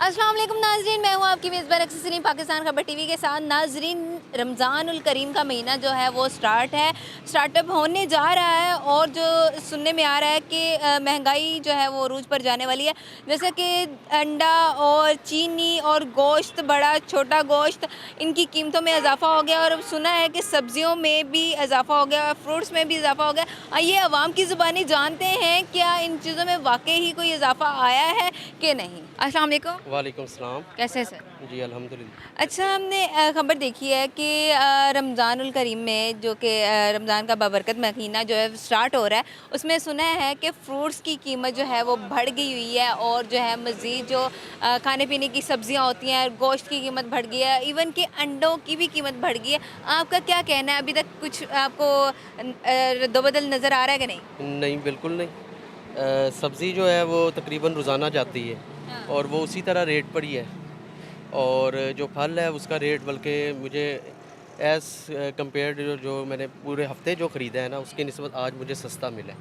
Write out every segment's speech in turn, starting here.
अस्सलाम वालेकुम नाजरीन, मैं हूँ आपकी मेज़बान एक्सेसरीन पाकिस्तान खबर टीवी के साथ। नाजरीन, रमज़ानुल करीम का महीना जो है वो स्टार्टअप होने जा रहा है और जो सुनने में आ रहा है कि महंगाई जो है वो अरूज पर जाने वाली है। जैसे कि अंडा और चीनी और गोश्त, बड़ा छोटा गोश्त, इनकी कीमतों में इजाफ़ा हो गया और अब सुना है कि सब्ज़ियों में भी इजाफ़ा हो गया, फ्रूट्स में भी इजाफ़ा हो गया। आइए अवाम की ज़ुबानी जानते हैं क्या इन चीज़ों में वाकई ही कोई इजाफ़ा आया है कि नहीं। अस्सलाम वालेकुम। वालेकुम सलाम। कैसे हैं सर? जी अल्हम्दुलिल्लाह। अच्छा, हमने खबर देखी है कि रमज़ानुल करीम में जो कि रमज़ान का बाबरकत महीना जो है स्टार्ट हो रहा है, उसमें सुना है कि फ्रूट्स की कीमत जो है वो बढ़ गई हुई है और जो है मज़ीद जो खाने पीने की सब्ज़ियाँ होती हैं, गोश्त की कीमत बढ़ गई है, इवन कि अंडों की भी कीमत बढ़ गई है। आपका क्या कहना है? अभी तक कुछ आपको रद्दो-बदल नज़र आ रहा है कि नहीं? नहीं, बिल्कुल नहीं। सब्ज़ी जो है वो तकरीबन रोज़ाना जाती है हाँ। और वो उसी तरह रेट पर ही है। और जो फल है उसका रेट बल्कि मुझे एज़ कम्पेयर्ड जो मैंने पूरे हफ़्ते जो ख़रीदा है ना, उसकी निस्बत आज मुझे सस्ता मिला है।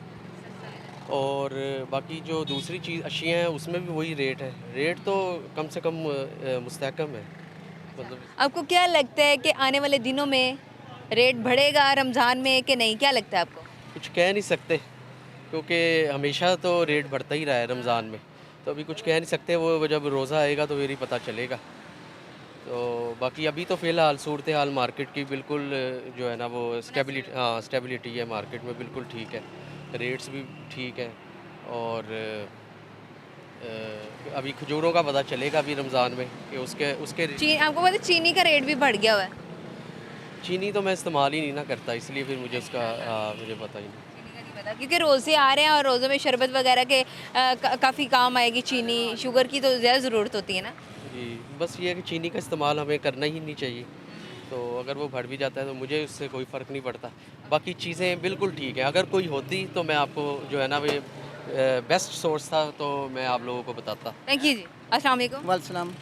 और बाकी जो दूसरी चीज़ अशिया हैं उसमें भी वही रेट है। रेट तो कम से कम मुस्तहकम है। मतलब आपको क्या लगता है कि आने वाले दिनों में रेट बढ़ेगा रमज़ान में कि नहीं? क्या लगता है आपको? कुछ कह नहीं सकते, क्योंकि हमेशा तो रेट बढ़ता ही रहा है रमज़ान में। तो अभी कुछ कह नहीं सकते, वो जब रोज़ा आएगा तो फिर ही पता चलेगा। तो बाकी अभी तो फ़िलहाल सूरत हाल मार्केट की बिल्कुल जो है ना वो स्टेबिलिटी है मार्केट में, बिल्कुल ठीक है। रेट्स भी ठीक है। और अभी खजूरों का पता चलेगा अभी रमज़ान में कि उसके उसके आपको पता है चीनी का रेट भी बढ़ गया हुआ है। चीनी तो मैं इस्तेमाल ही नहीं ना करता, इसलिए फिर मुझे उसका मुझे पता ही नहीं। चीनी का नहीं पता क्योंकि रोज़े आ रहे हैं और रोज़ों में शरबत वगैरह के काफ़ी काम आएगी चीनी, शुगर की तो ज़्यादा ज़रूरत होती है ना। जी, बस ये है कि चीनी का इस्तेमाल हमें करना ही नहीं चाहिए। तो अगर वो बढ़ भी जाता है तो मुझे उससे कोई फ़र्क नहीं पड़ता। बाकी चीज़ें बिल्कुल ठीक हैं, अगर कोई होती तो मैं आपको जो है ना वे बेस्ट सोर्स था तो मैं आप लोगों को बताता। थैंक यू जी। अस्सलाम वालेकुम। वालेकुम।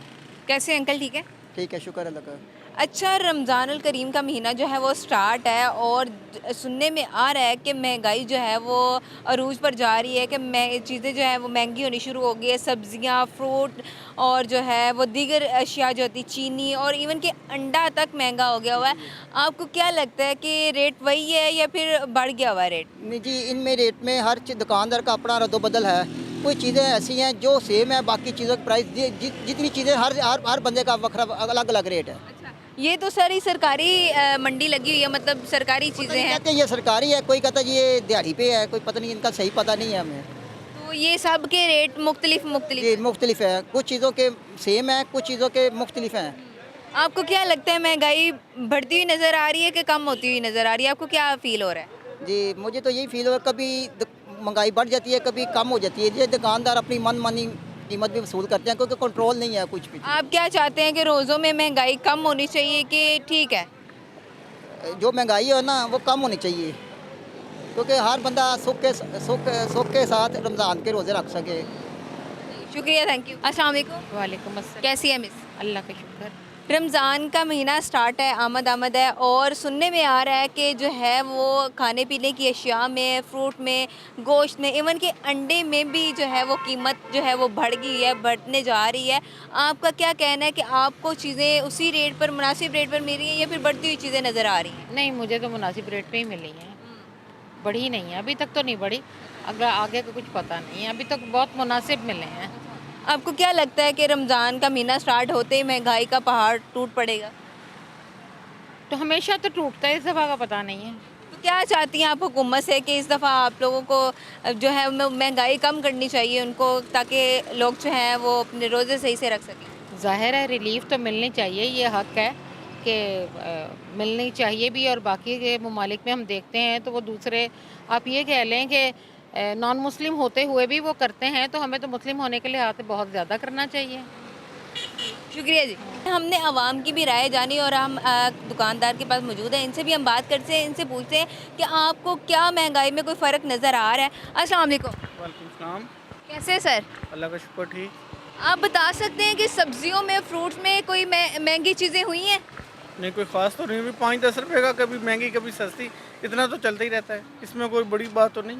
कैसे हैं अंकल, ठीक है? ठीक है, शुक्र अल्लाह का। अच्छा, रमज़ानुल करीम का महीना जो है वो स्टार्ट है और सुनने में आ रहा है कि महंगाई जो है वो अरूज पर जा रही है, कि चीज़ें जो है वो महंगी होनी शुरू हो गई है। सब्जियां, फ्रूट और जो है वो दीगर अशिया जो होती, चीनी और इवन कि अंडा तक महंगा हो गया हुआ है। आपको क्या लगता है कि रेट वही है या फिर बढ़ गया हुआ है रेट? नहीं जी, इनमें रेट में हर दुकानदार का अपना रद्दोबदल है। कोई चीज़ें ऐसी हैं जो सेम है, बाकी चीज़ों की प्राइस जितनी चीज़ें हर बंदे का वखरा अलग अलग रेट है। अच्छा, ये तो सारी सरकारी मंडी लगी हुई है, मतलब सरकारी पता चीज़ें नहीं, हैं। कहते हैं ये सरकारी है, कोई कहता है ये दिहाड़ी पे है, कोई पता नहीं, इनका सही पता नहीं है हमें। तो ये सब के रेट मुख्तलिफ मुख्तलिफ जी हैं। मुख्तलिफ है, कुछ चीज़ों के सेम है, कुछ चीज़ों के मुख्तलिफ हैं। आपको क्या लगता है महंगाई बढ़ती हुई नज़र आ रही है कि कम होती हुई नज़र आ रही है? आपको क्या फ़ील हो रहा है? जी, मुझे तो यही फील हुआ, कभी महंगाई बढ़ जाती है, कभी कम हो जाती है। ये दुकानदार अपनी मनमानी कीमत भी वसूल करते हैं, क्योंकि कंट्रोल नहीं है कुछ भी। आप क्या चाहते हैं कि रोज़ों में महंगाई कम होनी चाहिए कि ठीक है? जो महंगाई है ना वो कम होनी चाहिए, क्योंकि हर बंदा सुख के साथ रमज़ान के रोज़े रख सके। शुक्रिया, थैंक यू। अस्सलाम वालेकुम। वालेकुम अस्सलाम। कैसी है मिस? अल्लाह का शुक्र। रमज़ान का महीना स्टार्ट है, आमद आमद है और सुनने में आ रहा है कि जो है वो खाने पीने की अशिया में, फ्रूट में, गोश्त में, इवन कि अंडे में भी जो है वो कीमत जो है वो बढ़ गई है, बढ़ने जा रही है। आपका क्या कहना है कि आपको चीज़ें उसी रेट पर, मुनासिब रेट पर मिल रही हैं या फिर बढ़ती हुई चीज़ें नज़र आ रही हैं? नहीं, मुझे तो मुनासिब रेट पे ही मिली हैं। बढ़ी नहीं है, अभी तक तो नहीं बढ़ी। अगर आगे का कुछ पता नहीं है, अभी तक बहुत मुनासिब मिले हैं। आपको क्या लगता है कि रमज़ान का महीना स्टार्ट होते ही महंगाई का पहाड़ टूट पड़ेगा? तो हमेशा तो टूटता है, इस दफ़ा का पता नहीं है। तो क्या चाहती हैं आप हुकूमत से कि इस दफ़ा आप लोगों को जो है महंगाई कम करनी चाहिए उनको, ताकि लोग जो हैं वो अपने रोज़े सही से रख सकें? ज़ाहिर है रिलीफ़ तो मिलनी चाहिए, ये हक़ है कि मिलनी चाहिए भी। और बाकी के ममालिक में हम देखते हैं तो वो दूसरे, आप ये कह लें कि नॉन मुस्लिम होते हुए भी वो करते हैं, तो हमें तो मुस्लिम होने के लिहाज़ से बहुत ज़्यादा करना चाहिए। शुक्रिया जी। हमने आवाम की भी राय जानी और हम दुकानदार के पास मौजूद हैं, इनसे भी हम बात करते हैं, इनसे पूछते हैं कि आपको क्या महंगाई में कोई फ़र्क नज़र आ रहा है? अस्सलाम वालेकुम। वालेकुम सलाम। कैसे हैं सर? अल्लाह का शुक्र, ठीक। आप बता सकते हैं कि सब्जियों में, फ्रूट्स में कोई महंगी चीज़ें हुई हैं? नहीं, कोई ख़ास तो नहीं, भी 5-10 रुपए का, कभी महंगी कभी सस्ती, इतना तो चलता ही रहता है, इसमें कोई बड़ी बात तो नहीं।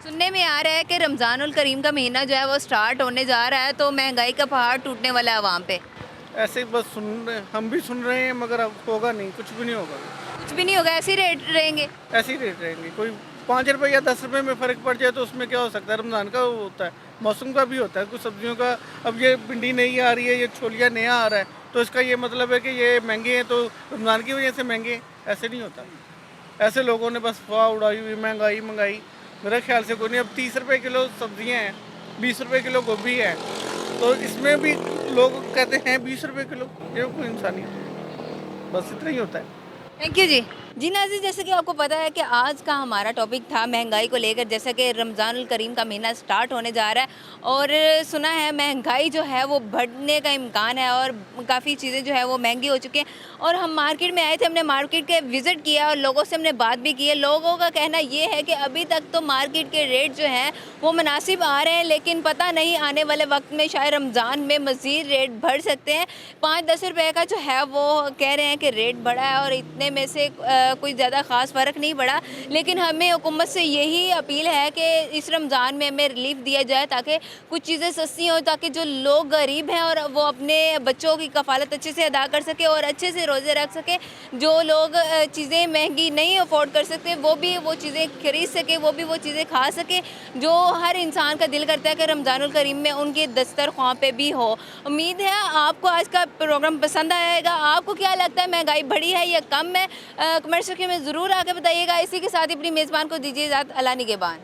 सुनने में आ रहा है कि रमज़ानुल करीम का महीना जो है वो स्टार्ट होने जा रहा है, तो महंगाई का पहाड़ टूटने वाला है आवाम पे। ऐसे ही बस हम भी सुन रहे हैं मगर अब होगा नहीं, कुछ भी नहीं होगा। कुछ भी नहीं होगा, ऐसे ही रेट रहेंगे। ऐसे ही रेट रहेंगे। कोई 5 रुपये या 10 रुपये में फ़र्क पड़ जाए तो उसमें क्या हो सकता है। रमज़ान का वो होता है, मौसम का भी होता है, कुछ सब्जियों का। अब ये भिंडी नहीं आ रही है, ये छोलिया नया आ रहा है, तो इसका ये मतलब है कि ये महंगे हैं तो रमज़ान की वजह से महंगे हैं। ऐसे नहीं होता। ऐसे लोगों ने बस वाह उड़ाई हुई, महंगाई। मेरे ख्याल से कोई नहीं। अब 30 रुपये किलो सब्जियाँ हैं, 20 रुपये किलो गोभी है, तो इसमें भी लोग कहते हैं 20 रुपये किलो। ये कोई इंसानियत है, बस इतना ही होता है। थैंक यू जी नाज़रीन, जैसे कि आपको पता है कि आज का हमारा टॉपिक था महंगाई को लेकर, जैसे कि रमज़ानुल करीम का महीना स्टार्ट होने जा रहा है और सुना है महंगाई जो है वो बढ़ने का इम्कान है और काफ़ी चीज़ें जो है वो महंगी हो चुकी हैं। और हम मार्केट में आए थे, हमने मार्केट के विज़िट किया और लोगों से हमने बात भी की है। लोगों का कहना ये है कि अभी तक तो मार्केट के रेट जो हैं वो मुनासिब आ रहे हैं, लेकिन पता नहीं आने वाले वक्त में शायद रमज़ान में मज़ीद रेट बढ़ सकते हैं। 5-10 रुपये का जो है वो कह रहे हैं कि रेट बढ़ा है और इतने में से कोई ज़्यादा ख़ास फ़र्क नहीं पड़ा। लेकिन हमें हुकूमत से यही अपील है कि इस रमज़ान में हमें रिलीफ दिया जाए ताकि कुछ चीज़ें सस्ती हों, ताकि जो लोग गरीब हैं और वो अपने बच्चों की कफ़ालत अच्छे से अदा कर सके और अच्छे से रोज़े रख सके। जो लोग चीज़ें महंगी नहीं अफोर्ड कर सकते वो भी वो चीज़ें खरीद सके, वो भी वो चीज़ें खा सके जो हर इंसान का दिल करता है कि रमज़ानुल करीम में उनके दस्तरख्वां पे भी हो। उम्मीद है आपको आज का प्रोग्राम पसंद आएगा। आपको क्या लगता है, महंगाई बढ़ी है या कम है? कमेंट सेक्शन में ज़रूर आके बताइएगा। इसी के साथ ही अपनी मेज़बान को दीजिए इजाज़त। अल्लाह निगहबान।